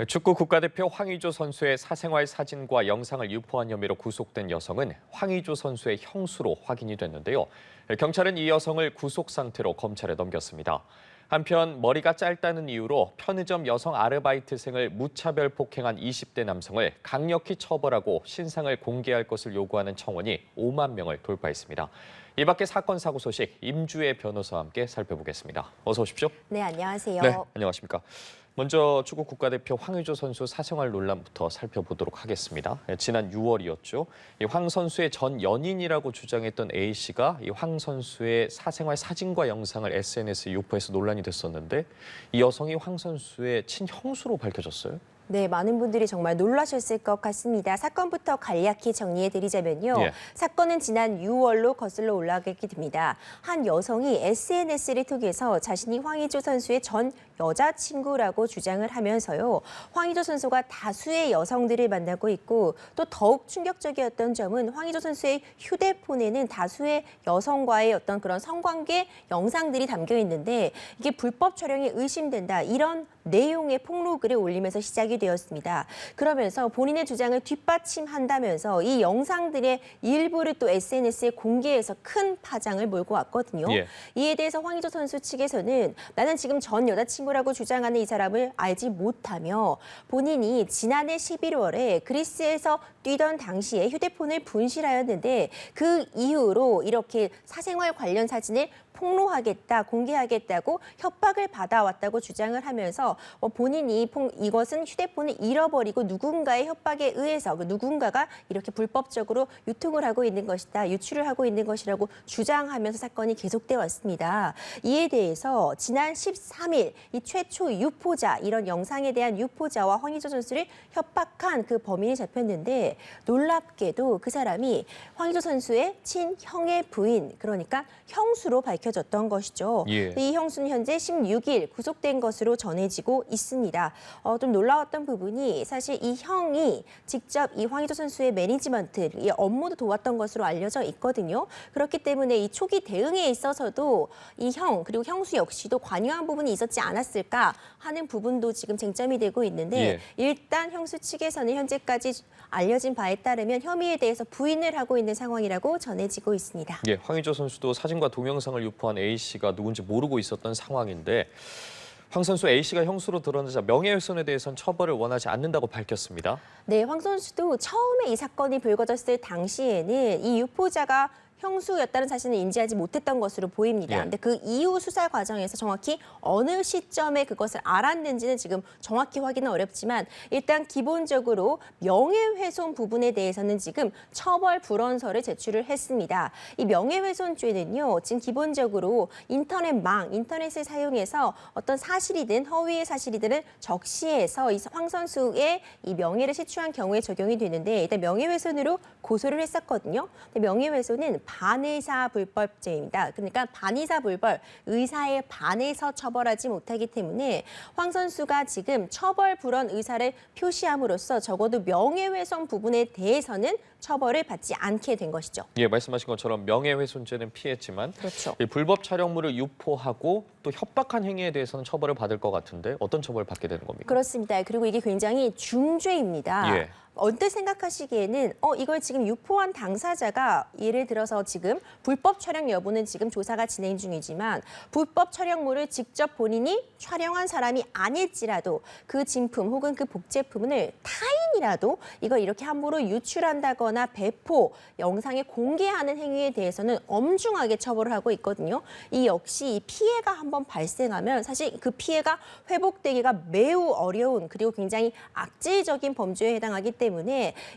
축구 국가대표 황의조 선수의 사생활 사진과 영상을 유포한 혐의로 구속된 여성은 황의조 선수의 형수로 확인이 됐는데요. 경찰은 이 여성을 구속 상태로 검찰에 넘겼습니다. 한편 머리가 짧다는 이유로 편의점 여성 아르바이트생을 무차별 폭행한 20대 남성을 강력히 처벌하고 신상을 공개할 것을 요구하는 청원이 5만 명을 돌파했습니다. 이 밖에 사건 사고 소식 임주혜 변호사와 함께 살펴보겠습니다. 어서 오십시오. 네, 안녕하세요. 네, 안녕하십니까. 먼저 축구 국가대표 황의조 선수 사생활 논란부터 살펴보도록 하겠습니다. 지난 6월이었죠. 황 선수의 전 연인이라고 주장했던 A 씨가 이 황 선수의 사생활 사진과 영상을 SNS에 유포해서 논란이 됐었는데 이 여성이 황 선수의 친형수로 밝혀졌어요. 네, 많은 분들이 정말 놀라셨을 것 같습니다. 사건부터 간략히 정리해드리자면요. 사건은 지난 6월로 거슬러 올라가게 됩니다. 한 여성이 SNS를 통해서 자신이 황의조 선수의 전 여자친구라고 주장을 하면서요. 황의조 선수가 다수의 여성들을 만나고 있고 또 더욱 충격적이었던 점은 황의조 선수의 휴대폰에는 다수의 여성과의 어떤 그런 성관계 영상들이 담겨 있는데 이게 불법 촬영이 의심된다. 이런 내용의 폭로글을 올리면서 시작이 되었습니다. 그러면서 본인의 주장을 뒷받침한다면서 이 영상들의 일부를 또 SNS에 공개해서 큰 파장을 몰고 왔거든요. 이에 대해서 황의조 선수 측에서는 나는 지금 전 여자친구라고 주장하는 이 사람을 알지 못하며 본인이 지난해 11월에 그리스에서 뛰던 당시에 휴대폰을 분실하였는데 그 이후로 이렇게 사생활 관련 사진을 폭로하겠다, 공개하겠다고 협박을 받아왔다고 주장을 하면서 본인이 이것은 휴대폰을 잃어버리고 누군가의 협박에 의해서 누군가가 이렇게 불법적으로 유통을 하고 있는 것이다, 유출을 하고 있는 것이라고 주장하면서 사건이 계속돼 왔습니다. 이에 대해서 지난 13일 이 최초 유포자, 이런 영상에 대한 유포자와 황의조 선수를 협박한 그 범인이 잡혔는데 놀랍게도 그 사람이 황의조 선수의 친형의 부인, 그러니까 형수로 밝혀졌던 것이죠. 이 형수는 현재 16일 구속된 것으로 전해지고 있습니다. 좀 놀라웠던 부분이 사실 이 형이 직접 이 황의조 선수의 매니지먼트, 이 업무도 도왔던 것으로 알려져 있거든요. 그렇기 때문에 이 초기 대응에 있어서도 이 형 그리고 형수 역시도 관여한 부분이 있었지 않았을까 하는 부분도 지금 쟁점이 되고 있는데 일단 형수 측에서는 현재까지 알려진 바에 따르면 혐의에 대해서 부인을 하고 있는 상황이라고 전해지고 있습니다. 황의조 선수도 사진과 동영상을 유포한 A 씨가 누군지 모르고 있었던 상황인데 황 선수 A 씨가 형수로 드러나자 명예훼손에 대해서는 처벌을 원하지 않는다고 밝혔습니다. 네, 황 선수도 처음에 이 사건이 불거졌을 당시에는 이 유포자가 형수였다는 사실을 인지하지 못했던 것으로 보입니다. 근데 그 이후 수사 과정에서 정확히 어느 시점에 그것을 알았는지는 지금 정확히 확인은 어렵지만 일단 기본적으로 명예훼손 부분에 대해서는 지금 처벌 불원서를 제출을 했습니다. 이 명예훼손죄는요, 지금 기본적으로 인터넷을 사용해서 어떤 사실이든 허위의 사실이든 적시해서 이 황 선수의 이 명예를 시추한 경우에 적용이 되는데 일단 명예훼손으로 고소를 했었거든요. 근데 명예훼손은 반의사 불법죄입니다. 그러니까 반의사 불법, 의사에 반해서 처벌하지 못하기 때문에 황 선수가 지금 처벌 불원 의사를 표시함으로써 적어도 명예훼손 부분에 대해서는 처벌을 받지 않게 된 것이죠. 말씀하신 것처럼 명예훼손죄는 피했지만 그렇죠. 이 불법 촬영물을 유포하고 또 협박한 행위에 대해서는 처벌을 받을 것 같은데 어떤 처벌을 받게 되는 겁니까? 그렇습니다. 그리고 이게 굉장히 중죄입니다. 언뜻 생각하시기에는 이걸 지금 유포한 당사자가 예를 들어서 지금 불법 촬영 여부는 지금 조사가 진행 중이지만 불법 촬영물을 직접 본인이 촬영한 사람이 아닐지라도 그 진품 혹은 그 복제품을 타인이라도 이걸 이렇게 함부로 유출한다거나 배포, 영상에 공개하는 행위에 대해서는 엄중하게 처벌을 하고 있거든요. 이 역시 이 피해가 한번 발생하면 사실 그 피해가 회복되기가 매우 어려운 그리고 굉장히 악질적인 범죄에 해당하기 때문에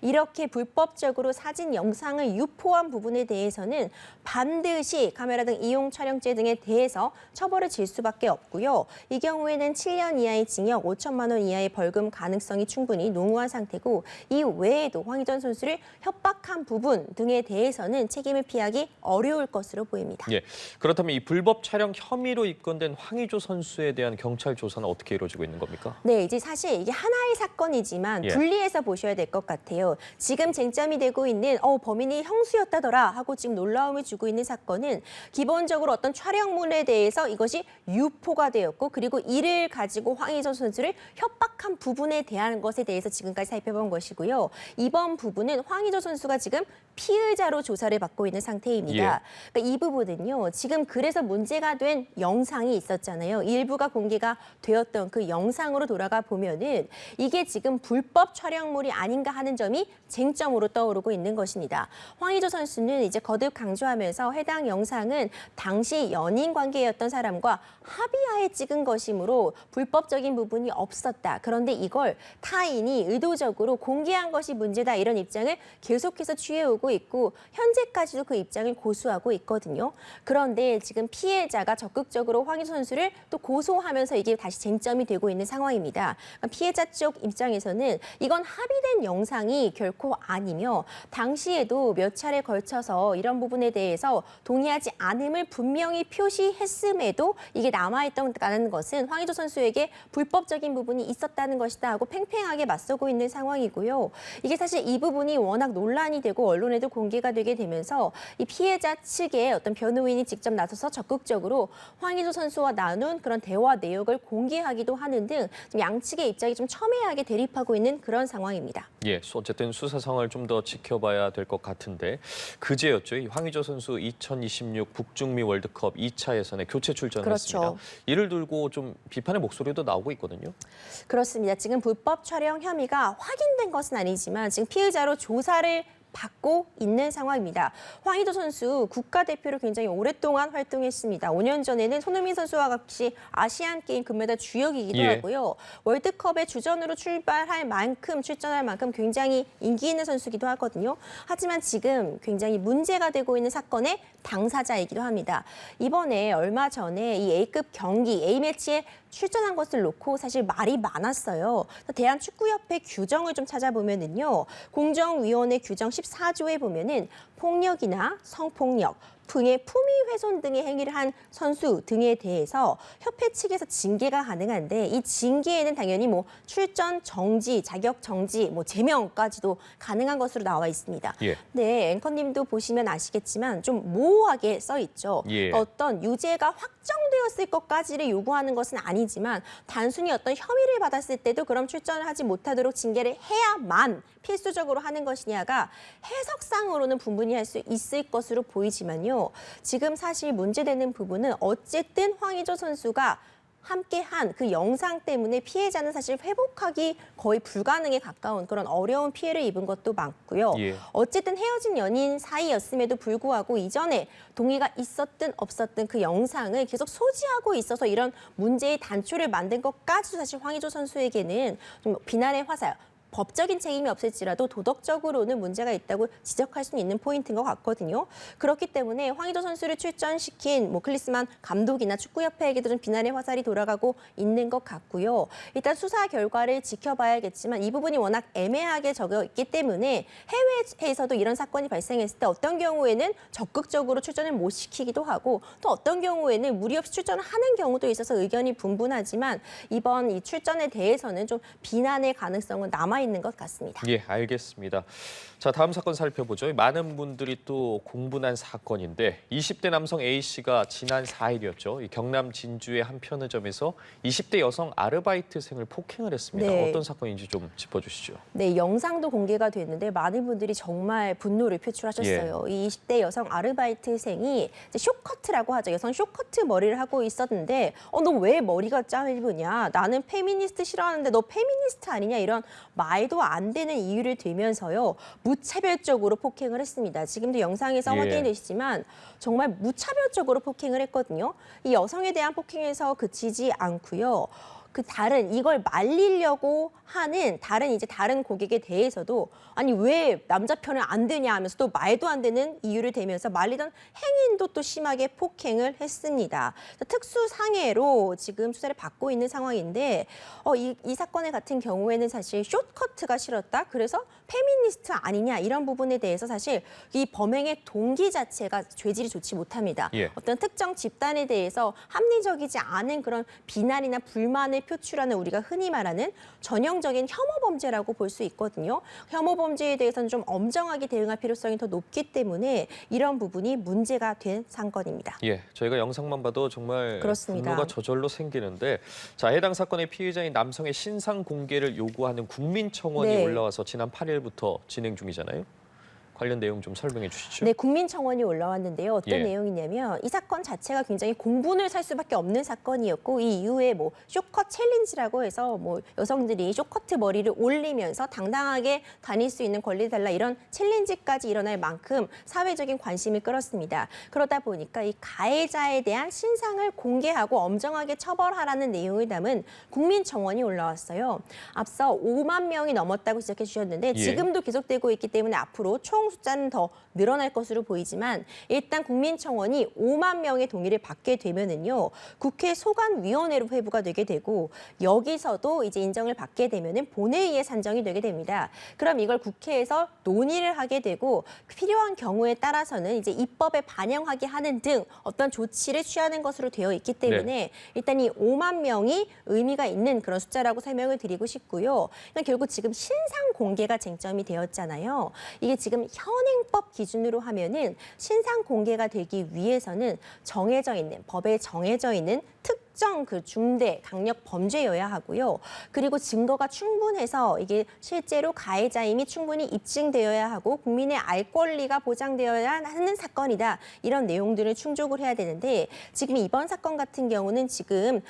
이렇게 불법적으로 사진, 영상을 유포한 부분에 대해서는 반드시 카메라 등 이용 촬영죄 등에 대해서 처벌을 질 수밖에 없고요. 이 경우에는 7년 이하의 징역, 5천만 원 이하의 벌금 가능성이 충분히 농후한 상태. 상태고 이 외에도 황희조 선수를 협박한 부분 등에 대해서는 책임을 피하기 어려울 것으로 보입니다. 예. 그렇다면 이 불법 촬영 혐의로 입건된 황의조 선수에 대한 경찰 조사는 어떻게 이루어지고 있는 겁니까? 네, 이제 사실 이게 하나의 사건이지만 예. 분리해서 보셔야 될 것 같아요. 지금 쟁점이 되고 있는 범인이 형수였다더라 하고 지금 놀라움을 주고 있는 사건은 기본적으로 어떤 촬영물에 대해서 이것이 유포가 되었고 그리고 이를 가지고 황의조 선수를 협박한 부분에 대한 것에 대해서 지금까지 살펴본 것이고요. 이번 부분은 황의조 선수가 지금 피의자로 조사를 받고 있는 상태입니다. 그러니까 이 부분은요. 지금 그래서 문제가 된 영상이 있었잖아요. 일부가 공개가 되었던 그 영상으로 돌아가 보면은 이게 지금 불법 촬영물이 아닌가 하는 점이 쟁점으로 떠오르고 있는 것입니다. 황의조 선수는 이제 거듭 강조하면서 해당 영상은 당시 연인 관계였던 사람과 합의하에 찍은 것이므로 불법적인 부분이 없었다. 그런데 이걸 타인이 의도적으로 공개한 것이 문제다. 이런 입장을 계속해서 취해오고 있고 현재까지도 그 입장을 고수하고 있거든요. 그런데 지금 피해자가 적극적으로 황의조 선수를 또 고소하면서 이게 다시 쟁점이 되고 있는 상황입니다. 그러니까 피해자 쪽 입장에서는 이건 합의된 영상이 결코 아니며 당시에도 몇 차례 걸쳐서 이런 부분에 대해서 동의하지 않음을 분명히 표시했음에도 이게 남아있다는 것은 황의조 선수에게 불법적인 부분이 있었다는 것이다 하고 팽팽하게 맞서고 있는 상황이고요. 이게 사실 이 부분이 워낙 논란이 되고 언론에도 공개가 되게 되면서 이 피해자 측의 어떤 변호인이 직접 나서서 적극적으로 황의조 선수와 나눈 그런 대화 내역을 공개하기도 하는 등 좀 양측의 입장이 좀 첨예하게 대립하고 있는 그런 상황입니다. 예, 어쨌든 수사상을 좀 더 지켜봐야 될 것 같은데 그제였죠. 이 황의조 선수 2026 북중미 월드컵 2차 예선에 교체 출전을 그렇죠. 했습니다. 이를 두고 좀 비판의 목소리도 나오고 있거든요. 그렇습니다. 지금 불법 촬영 혐의가 확인된 것은 아니지만 지금 피의자로 조사를 받고 있는 상황입니다. 황의조 선수 국가대표로 굉장히 오랫동안 활동했습니다. 5년 전에는 손흥민 선수와 같이 아시안 게임 금메달 주역이기도 하고요. 월드컵에 주전으로 출전할 만큼 굉장히 인기 있는 선수이기도 하거든요. 하지만 지금 굉장히 문제가 되고 있는 사건의 당사자이기도 합니다. 이번에 얼마 전에 이 A급 경기, A매치에 출전한 것을 놓고 사실 말이 많았어요. 대한축구협회 규정을 좀 찾아보면은요. 공정위원회 규정 14조에 보면은 폭력이나 성폭력, 등의 품위 훼손 등의 행위를 한 선수 등에 대해서 협회 측에서 징계가 가능한데 이 징계에는 당연히 출전 정지, 자격 정지, 제명까지도 가능한 것으로 나와 있습니다. 네, 앵커님도 보시면 아시겠지만 좀 모호하게 써 있죠. 어떤 유죄가 확정되었을 것까지를 요구하는 것은 아니지만 단순히 어떤 혐의를 받았을 때도 그럼 출전을 하지 못하도록 징계를 해야만 필수적으로 하는 것이냐가 해석상으로는 분분히 할 수 있을 것으로 보이지만요. 지금 사실 문제되는 부분은 어쨌든 황의조 선수가 함께한 그 영상 때문에 피해자는 사실 회복하기 거의 불가능에 가까운 그런 어려운 피해를 입은 것도 많고요. 어쨌든 헤어진 연인 사이였음에도 불구하고 이전에 동의가 있었든 없었든 그 영상을 계속 소지하고 있어서 이런 문제의 단초를 만든 것까지도 사실 황의조 선수에게는 좀 비난의 화살, 법적인 책임이 없을지라도 도덕적으로는 문제가 있다고 지적할 수 있는 포인트인 것 같거든요. 그렇기 때문에 황의조 선수를 출전시킨 클리스만 감독이나 축구협회에게도 좀 비난의 화살이 돌아가고 있는 것 같고요. 일단 수사 결과를 지켜봐야겠지만 이 부분이 워낙 애매하게 적혀 있기 때문에 해외에서도 이런 사건이 발생했을 때 어떤 경우에는 적극적으로 출전을 못 시키기도 하고 또 어떤 경우에는 무리 없이 출전을 하는 경우도 있어서 의견이 분분하지만 이번 이 출전에 대해서는 좀 비난의 가능성은 남아있는 것 같습니다. 예, 알겠습니다. 자, 다음 사건 살펴보죠. 많은 분들이 또 공분한 사건인데 20대 남성 A씨가 지난 4일이었죠. 이 경남 진주의 한 편의점에서 20대 여성 아르바이트생을 폭행을 했습니다. 어떤 사건인지 좀 짚어주시죠. 네, 영상도 공개가 됐는데 많은 분들이 정말 분노를 표출하셨어요. 이 20대 여성 아르바이트생이 이제 쇼커트라고 하죠. 여성 쇼커트 머리를 하고 있었는데 너 왜 머리가 짧으냐? 나는 페미니스트 싫어하는데 너 페미니스트 아니냐? 이런 말도 안 되는 이유를 들면서요. 무차별적으로 폭행을 했습니다. 지금도 영상에서 확인이 되시지만 정말 무차별적으로 폭행을 했거든요. 이 여성에 대한 폭행에서 그치지 않고요. 그 다른 이걸 말리려고 하는 다른 고객에 대해서도 아니 왜 남자 편은 안 되냐 하면서 또 말도 안 되는 이유를 대면서 말리던 행인도 또 심하게 폭행을 했습니다. 특수상해로 지금 수사를 받고 있는 상황인데 이 사건의 같은 경우에는 사실 숏커트가 싫었다. 그래서 페미니스트 아니냐 이런 부분에 대해서 사실 이 범행의 동기 자체가 죄질이 좋지 못합니다. 예. 어떤 특정 집단에 대해서 합리적이지 않은 그런 비난이나 불만을 표출하는 우리가 흔히 말하는 전형적인 혐오 범죄라고 볼 수 있거든요. 혐오 범죄에 대해서는 좀 엄정하게 대응할 필요성이 더 높기 때문에 이런 부분이 문제가 된 사건입니다. 예, 저희가 영상만 봐도 정말 그렇습니다. 분노가 저절로 생기는데, 자, 해당 사건의 피의자인 남성의 신상 공개를 요구하는 국민청원이 네. 올라와서 지난 8일부터 진행 중이잖아요. 관련 내용 좀 설명해 주시죠. 네, 국민청원이 올라왔는데요. 어떤 예. 내용이냐면 이 사건 자체가 굉장히 공분을 살 수밖에 없는 사건이었고 이 이후에 뭐 쇼컷 챌린지라고 해서 뭐 여성들이 쇼커트 머리를 올리면서 당당하게 다닐 수 있는 권리 달라 이런 챌린지까지 일어날 만큼 사회적인 관심을 끌었습니다. 그러다 보니까 이 가해자에 대한 신상을 공개하고 엄정하게 처벌하라는 내용을 담은 국민청원이 올라왔어요. 앞서 5만 명이 넘었다고 지적해 주셨는데 예. 지금도 계속되고 있기 때문에 앞으로 총 숫자는 더 늘어날 것으로 보이지만 일단 국민청원이 5만 명의 동의를 받게 되면은요 국회 소관위원회로 회부가 되게 되고 여기서도 이제 인정을 받게 되면은 본회의에 산정이 되게 됩니다. 그럼 이걸 국회에서 논의를 하게 되고 필요한 경우에 따라서는 이제 입법에 반영하게 하는 등 어떤 조치를 취하는 것으로 되어 있기 때문에 네. 일단 이 5만 명이 의미가 있는 그런 숫자라고 설명을 드리고 싶고요. 그러니까 결국 지금 신상 공개가 쟁점이 되었잖아요. 이게 지금 현행법 기준으로 하면은 신상 공개가 되기 위해서는 정해져 있는 법에 정해져 있는 특정 그 중대 강력 범죄여야 하고요. 그리고 증거가 충분해서 이게 실제로 가해자임이 충분히 입증되어야 하고 국민의 알 권리가 보장되어야 하는 사건이다. 이런 내용들을 충족을 해야 되는데 지금 이번 사건 같은 경우는 지금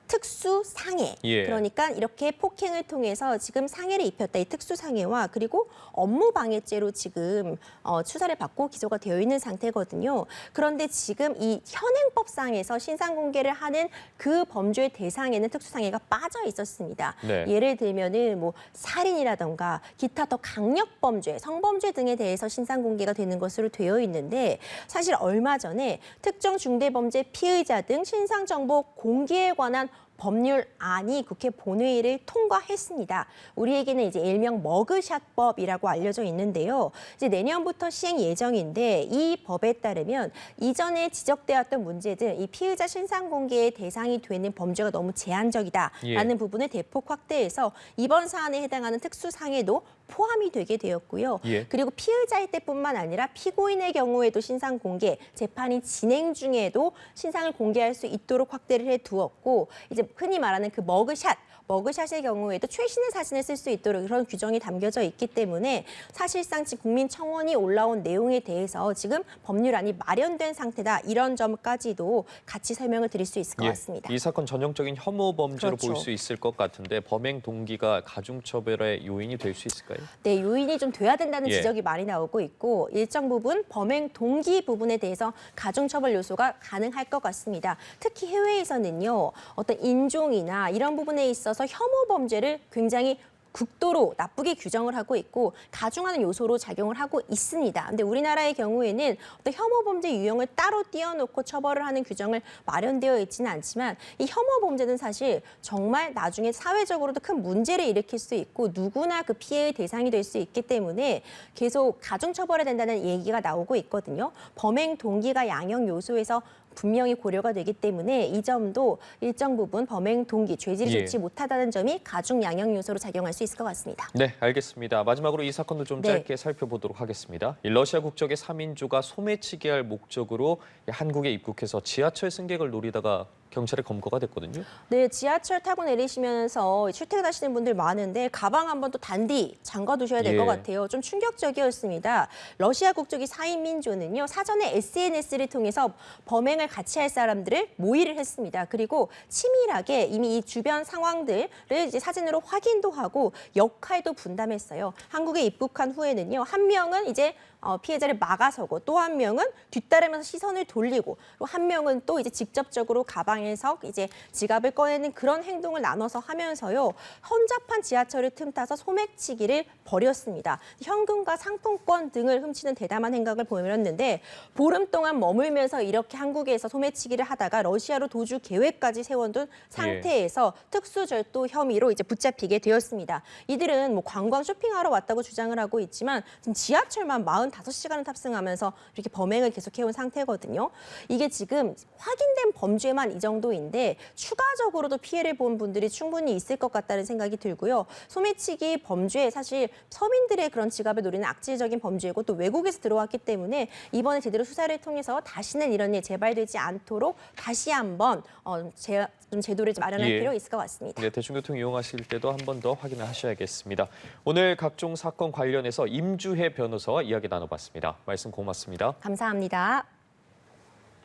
특수상해. 예. 그러니까 이렇게 폭행을 통해서 지금 상해를 입혔다. 이 특수상해와 그리고 업무방해죄로 지금 수사를 받고 기소가 되어 있는 상태거든요. 그런데 지금 이 현행법상에서 신상공개를 하는 그 범죄의 대상에는 특수상해가 빠져 있었습니다. 네. 예를 들면은 뭐 살인이라던가 기타 더 강력범죄, 성범죄 등에 대해서 신상공개가 되는 것으로 되어 있는데 사실 얼마 전에 특정 중대범죄 피의자 등 신상정보 공개에 관한 법률안이 국회 본회의를 통과했습니다. 우리에게는 이제 일명 머그샷법이라고 알려져 있는데요. 이제 내년부터 시행 예정인데 이 법에 따르면 이전에 지적되었던 문제들, 이 피의자 신상 공개의 대상이 되는 범죄가 너무 제한적이다라는 예. 부분을 대폭 확대해서 이번 사안에 해당하는 특수상해도 포함이 되게 되었고요. 예. 그리고 피의자일 때뿐만 아니라 피고인의 경우에도 신상 공개, 재판이 진행 중에도 신상을 공개할 수 있도록 확대를 해두었고 이제 흔히 말하는 그 머그샷의 경우에도 최신의 사진을 쓸 수 있도록 그런 규정이 담겨져 있기 때문에 사실상 지금 국민청원이 올라온 내용에 대해서 지금 법률안이 마련된 상태다. 이런 점까지도 같이 설명을 드릴 수 있을 것 예. 같습니다. 이 사건 전형적인 혐오 범죄로 그렇죠. 볼 수 있을 것 같은데 범행 동기가 가중처벌의 요인이 될 수 있을까요? 네, 요인이 좀 돼야 된다는 예. 지적이 많이 나오고 있고 일정 부분 범행 동기 부분에 대해서 가중처벌 요소가 가능할 것 같습니다. 특히 해외에서는요. 어떤 인종이나 이런 부분에 있어서 혐오 범죄를 굉장히 극도로 나쁘게 규정을 하고 있고 가중하는 요소로 작용을 하고 있습니다. 근데 우리나라의 경우에는 어떤 혐오 범죄 유형을 따로 띄워놓고 처벌을 하는 규정을 마련되어 있지는 않지만 이 혐오 범죄는 사실 정말 나중에 사회적으로도 큰 문제를 일으킬 수 있고 누구나 그 피해의 대상이 될 수 있기 때문에 계속 가중 처벌해야 된다는 얘기가 나오고 있거든요. 범행 동기가 양형 요소에서 분명히 고려가 되기 때문에 이 점도 일정 부분 범행 동기, 죄질이 예. 좋지 못하다는 점이 가중 양형 요소로 작용할 수 있을 것 같습니다. 네, 알겠습니다. 마지막으로 이 사건도 좀 네. 짧게 살펴보도록 하겠습니다. 이 러시아 국적의 3인조가 소매치기 할 목적으로 한국에 입국해서 지하철 승객을 노리다가 경찰에 검거가 됐거든요. 네, 지하철 타고 내리시면서 출퇴근하시는 분들 많은데 가방 한번 또 단디 잠가 두셔야 될 것 예. 같아요. 좀 충격적이었습니다. 러시아 국적이 4인 민조는요. 사전에 SNS를 통해서 범행을 같이 할 사람들을 모의를 했습니다. 그리고 치밀하게 이미 이 주변 상황들을 이제 사진으로 확인도 하고 역할도 분담했어요. 한국에 입국한 후에는요. 한 명은 이제 피해자를 막아서고 또 한 명은 뒤따르면서 시선을 돌리고 또 한 명은 또 이제 직접적으로 가방 가방에서 이제 지갑을 꺼내는 그런 행동을 나눠서 하면서요. 혼잡한 지하철을 틈타서 소매치기를 벌였습니다. 현금과 상품권 등을 훔치는 대담한 행각을 보였는데 보름 동안 머물면서 이렇게 한국에서 소매치기를 하다가 러시아로 도주 계획까지 세워둔 상태에서 특수절도 혐의로 이제 붙잡히게 되었습니다. 이들은 뭐 관광 쇼핑하러 왔다고 주장을 하고 있지만 지금 지하철만 45시간을 탑승하면서 이렇게 범행을 계속해온 상태거든요. 이게 지금 확인된 범죄만 이 정도인데 추가적으로도 피해를 본 분들이 충분히 있을 것 같다는 생각이 들고요. 소매치기 범죄 사실 서민들의 그런 지갑을 노리는 악질적인 범죄이고 또 외국에서 들어왔기 때문에 이번에 제대로 수사를 통해서 다시는 이런 일 재발되지 않도록 다시 한번 좀 제도를 좀 마련할 필요가 있을 것 같습니다. 네, 대중교통 이용하실 때도 한 번 더 확인을 하셔야겠습니다. 오늘 각종 사건 관련해서 임주혜 변호사와 이야기 나눠봤습니다. 말씀 고맙습니다. 감사합니다.